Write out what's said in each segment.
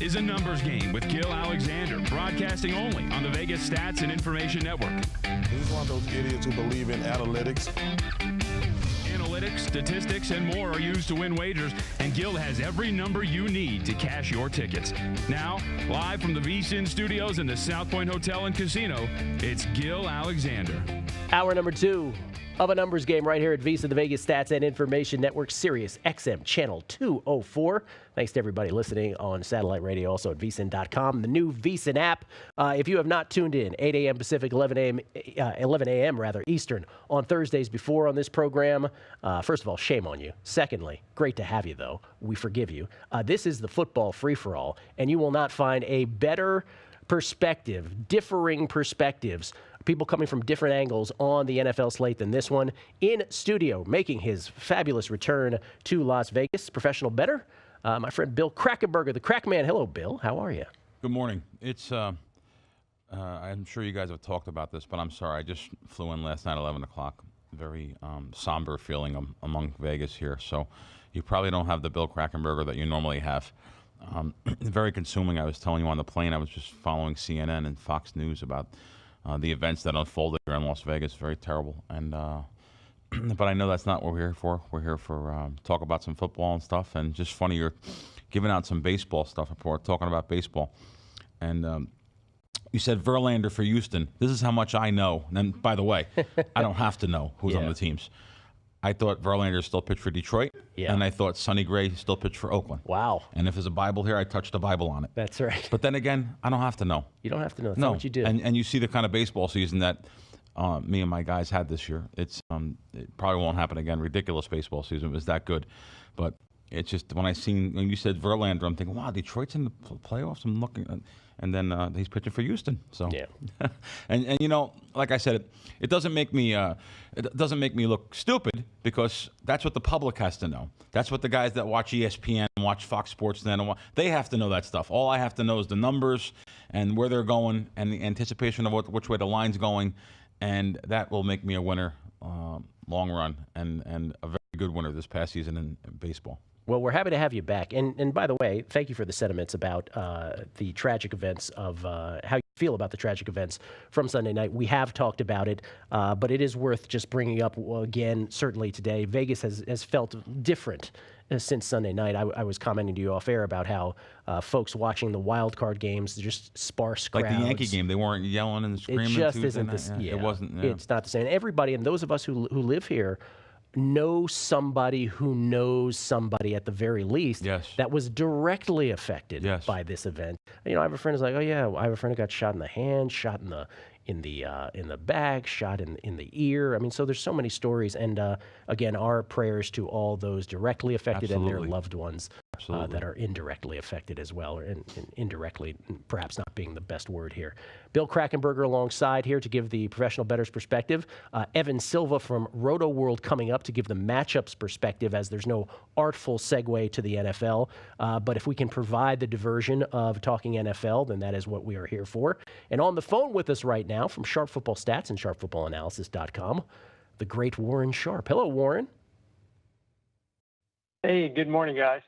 is a numbers game with Gill Alexander, broadcasting only on the Vegas Stats and Information Network. He's one of those idiots who believe in analytics. Analytics, statistics, and more are used to win wagers, and Gill has every number you need to cash your tickets. Now, live from the VSiN studios in the South Point Hotel and Casino, it's Gill Alexander. Hour number 2 of a numbers game right here at VSiN, the Vegas Stats and Information Network, Sirius XM Channel 204. Thanks to everybody listening on satellite radio, also at VSiN.com, the new VSiN app. If you have not tuned in, 8 a.m. Pacific, 11 a.m. Eastern on Thursdays before on this program, first of all, shame on you. Secondly, great to have you, though. We forgive you. This is the football free-for-all, and you will not find a better perspective, differing perspectives, people coming from different angles on the NFL slate than this one. In studio, making his fabulous return to Las Vegas, professional bettor, my friend Bill Krackomberger, the Crack Man. Hello, Bill. How are you? Good morning. It's I'm sure you guys have talked about this, but I'm sorry. I just flew in last night, 11 o'clock. Very somber feeling among Vegas here. So you probably don't have the Bill Krackomberger that you normally have. Very consuming. I was telling you on the plane, I was just following CNN and Fox News about the events that unfolded here in Las Vegas. Very terrible. And but I know that's not what we're here for. We're here for talk about some football and stuff. And just funny, you're giving out some baseball stuff before talking about baseball. And you said Verlander for Houston. This is how much I know. And by the way, I don't have to know who's on the teams. I thought Verlander still pitched for Detroit, and I thought Sonny Gray still pitched for Oakland. Wow. And if there's a Bible here, I touched the Bible on it. That's right. But then again, I don't have to know. You don't have to know. That's not what you do. And you see the kind of baseball season that me and my guys had this year. It probably won't happen again. Ridiculous baseball season. It was that good. But it's just when you said Verlander, I'm thinking, wow, Detroit's in the playoffs. I'm looking, and then he's pitching for Houston. So yeah. and you know, like I said, it doesn't make me look stupid, because that's what the public has to know. That's what the guys that watch ESPN and watch Fox Sports they have to know that stuff. All I have to know is the numbers and where they're going and the anticipation of which way the line's going, and that will make me a winner long run and a very good winner this past season in baseball. Well, we're happy to have you back. And by the way, thank you for the sentiments about the tragic events of how you feel about the tragic events from Sunday night. We have talked about it, but it is worth just bringing up again, certainly today. Vegas has felt different since Sunday night. I was commenting to you off air about how folks watching the wild card games, just sparse crowds. Like the Yankee game, they weren't yelling and screaming. It just isn't this. Yeah, it wasn't. Yeah. It's not the same. Everybody, and those of us who live here, know somebody who knows somebody at the very least that was directly affected by this event. You know, I have a friend who's like, oh yeah, I have a friend who got shot in the hand, shot in the back, shot in the ear. I mean, so there's so many stories. And again, our prayers to all those directly affected and their loved ones that are indirectly affected as well, or indirectly, perhaps not being the best word here. Bill Krackomberger alongside here to give the professional bettor's perspective. Evan Silva from Rotoworld coming up to give the matchups perspective, as there's no artful segue to the NFL. But if we can provide the diversion of talking NFL, then that is what we are here for. And on the phone with us right now from Sharp Football Stats and SharpFootballAnalysis.com, the great Warren Sharp. Hello, Warren. Hey, good morning, guys.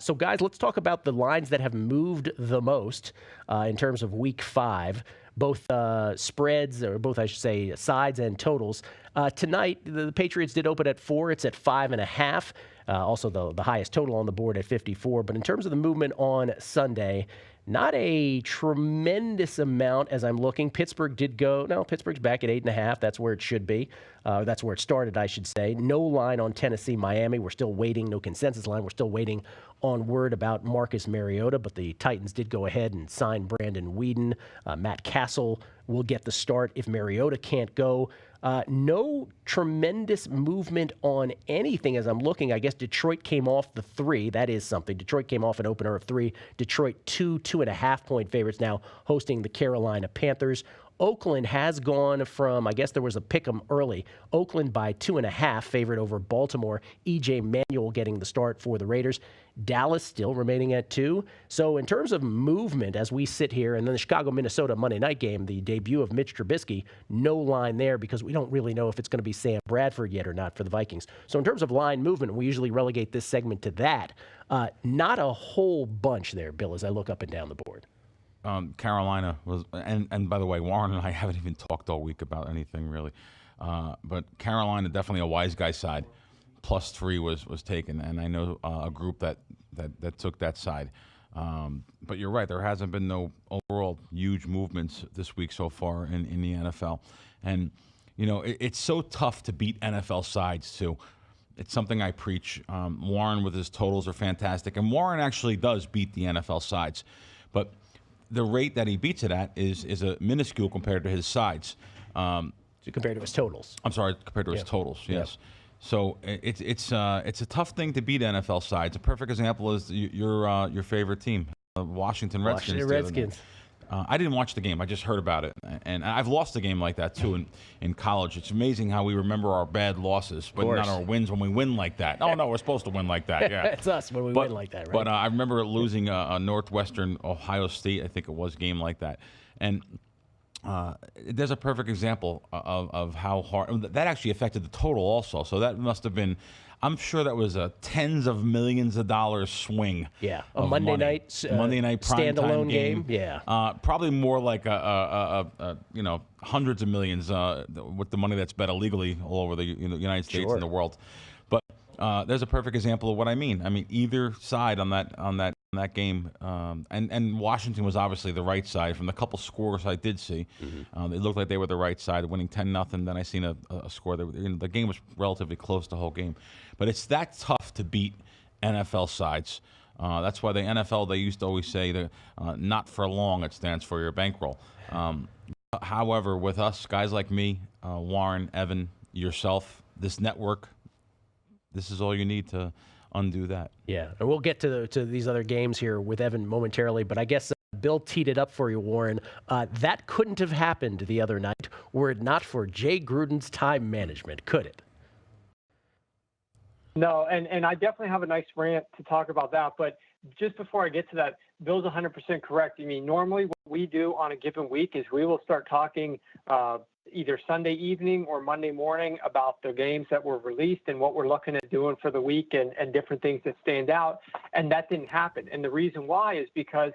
So, guys, let's talk about the lines that have moved the most in terms of Week 5, both spreads, or both, I should say, sides and totals. Tonight, the Patriots did open at 4. It's at 5.5. Also, the highest total on the board at 54. But in terms of the movement on Sunday, not a tremendous amount as I'm looking. Pittsburgh did go. No, Pittsburgh's back at 8.5. That's where it should be. That's where it started, I should say. No line on Tennessee, Miami. We're still waiting. No consensus line. We're still waiting on word about Marcus Mariota, but the Titans did go ahead and sign Brandon Weeden. Matt Castle will get the start if Mariota can't go. No tremendous movement on anything as I'm looking. I guess Detroit came off the 3. That is something. Detroit came off an opener of 3. Detroit 2.5 point favorites now hosting the Carolina Panthers. Oakland has gone from, I guess there was a pick 'em early, Oakland by 2.5, favored over Baltimore. E.J. Manuel getting the start for the Raiders. Dallas still remaining at 2. So in terms of movement, as we sit here, and then the Chicago-Minnesota Monday night game, the debut of Mitch Trubisky, no line there because we don't really know if it's going to be Sam Bradford yet or not for the Vikings. So in terms of line movement, we usually relegate this segment to that. Not a whole bunch there, Bill, as I look up and down the board. Carolina was, and by the way, Warren and I haven't even talked all week about anything really. But Carolina, definitely a wise guy side. +3 was taken, and I know a group that took that side. But you're right, there hasn't been no overall huge movements this week so far in the NFL. And, you know, it's so tough to beat NFL sides, too. It's something I preach. Warren with his totals are fantastic, and Warren actually does beat the NFL sides. But the rate that he beats it at is a minuscule compared to his sides. Compared to his totals. I'm sorry, compared to his totals, yes. Yeah. So it's a tough thing to beat NFL sides. A perfect example is your favorite team, Washington Redskins. Washington Redskins. I didn't watch the game. I just heard about it. And I've lost a game like that, too, in college. It's amazing how we remember our bad losses, but not our wins when we win like that. Oh, no, we're supposed to win like that, yeah. It's us when we win like that, right? But I remember losing a Northwestern Ohio State, I think it was, game like that. And there's a perfect example of how hard that actually affected the total also. So that must have been, I'm sure that was a tens of millions of dollars swing. Yeah, a Monday night standalone game. Yeah, probably more like a hundreds of millions with the money that's bet illegally all over the United States and the world. But there's a perfect example of what I mean. I mean, either side on that game, and Washington was obviously the right side from the couple scores I did see. Mm-hmm. It looked like they were the right side, winning 10-0. Then I seen a score that the game was relatively close the whole game, but it's that tough to beat NFL sides. That's why the NFL, they used to always say that not for long, it stands for your bankroll. However, with us guys like me, Warren, Evan, yourself, this network, this is all you need to undo that. Yeah, and we'll get to these other games here with Evan momentarily, but I guess Bill teed it up for you, Warren. That couldn't have happened the other night were it not for Jay Gruden's time management, could it? No, and I definitely have a nice rant to talk about that, but just before I get to that, Bill's 100% correct. I mean, normally what we do on a given week is we will start talking either Sunday evening or Monday morning about the games that were released and what we're looking at doing for the week and different things that stand out. And that didn't happen. And the reason why is because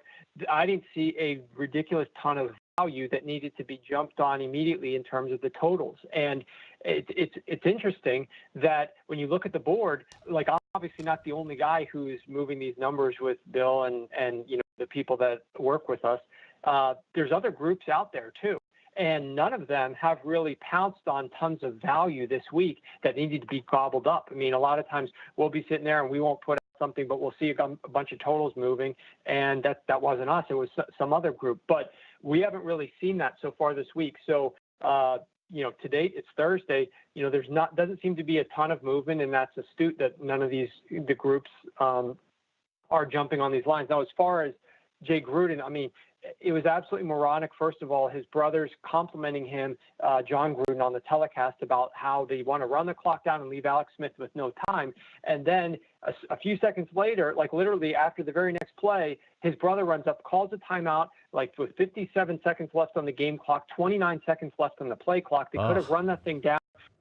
I didn't see a ridiculous ton of value that needed to be jumped on immediately in terms of the totals. And it's interesting that when you look at the board, like I'm obviously not the only guy who's moving these numbers with Bill and the people that work with us. There's other groups out there too. And none of them have really pounced on tons of value this week that needed to be gobbled up. I mean, a lot of times we'll be sitting there and we won't put out something, but we'll see a bunch of totals moving, and that wasn't us. It was some other group. But we haven't really seen that so far this week. So, to date, it's Thursday. Doesn't seem to be a ton of movement, and that's astute that none of the groups are jumping on these lines. Now, as far as Jay Gruden, I mean, it was absolutely moronic. First of all, his brothers complimenting him, John Gruden, on the telecast about how they want to run the clock down and leave Alex Smith with no time. And then a few seconds later, like literally after the very next play, his brother runs up, calls a timeout, like with 57 seconds left on the game clock, 29 seconds left on the play clock. They could have run that thing down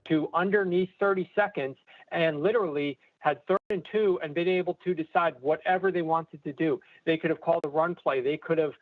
to underneath 30 seconds and literally had 3rd and 2 and been able to decide whatever they wanted to do. They could have called a run play. They could have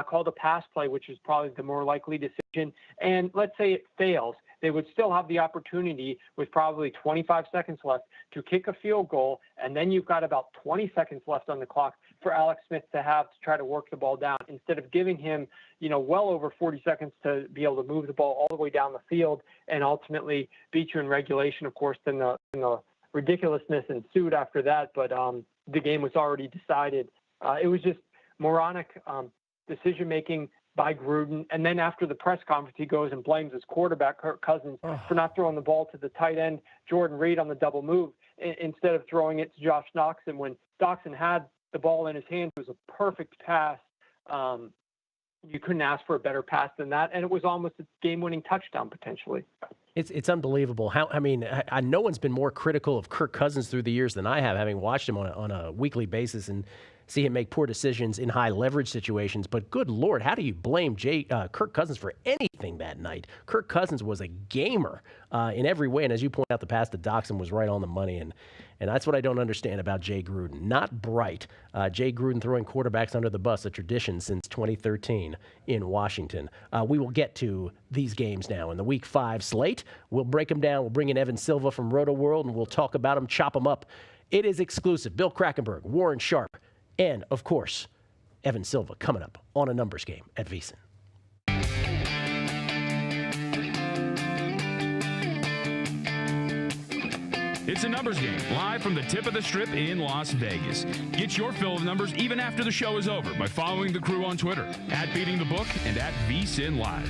called a pass play, which is probably the more likely decision. And let's say it fails. They would still have the opportunity with probably 25 seconds left to kick a field goal. And then you've got about 20 seconds left on the clock for Alex Smith to try to work the ball down instead of giving him, well over 40 seconds to be able to move the ball all the way down the field and ultimately beat you in regulation. Of course, then the ridiculousness ensued after that, but the game was already decided. It was just moronic decision-making by Gruden. And then after the press conference, he goes and blames his quarterback, Kirk Cousins, for not throwing the ball to the tight end, Jordan Reed, on the double move, instead of throwing it to Josh Doxson. When Doxson had the ball in his hands, it was a perfect pass You couldn't ask for a better pass than that, and it was almost a game-winning touchdown potentially. It's unbelievable. No one's been more critical of Kirk Cousins through the years than I have, having watched him on a weekly basis and see him make poor decisions in high leverage situations. But good Lord, how do you blame Kirk Cousins for anything that night? Kirk Cousins was a gamer in every way, and as you point out, the pass to Doxson was right on the money, and that's what I don't understand about Jay Gruden. Not bright. Jay Gruden throwing quarterbacks under the bus, a tradition since 2013 in Washington. We will get to these games now in the Week 5 slate. We'll break them down. We'll bring in Evan Silva from Rotoworld, and we'll talk about them, chop them up. It is exclusive. Bill Krackomberger, Warren Sharp, and, of course, Evan Silva coming up on A Numbers Game at VSiN. It's A Numbers Game, live from the tip of the strip in Las Vegas. Get your fill of numbers even after the show is over by following the crew on Twitter, @BeatingTheBook and @VSiN Live.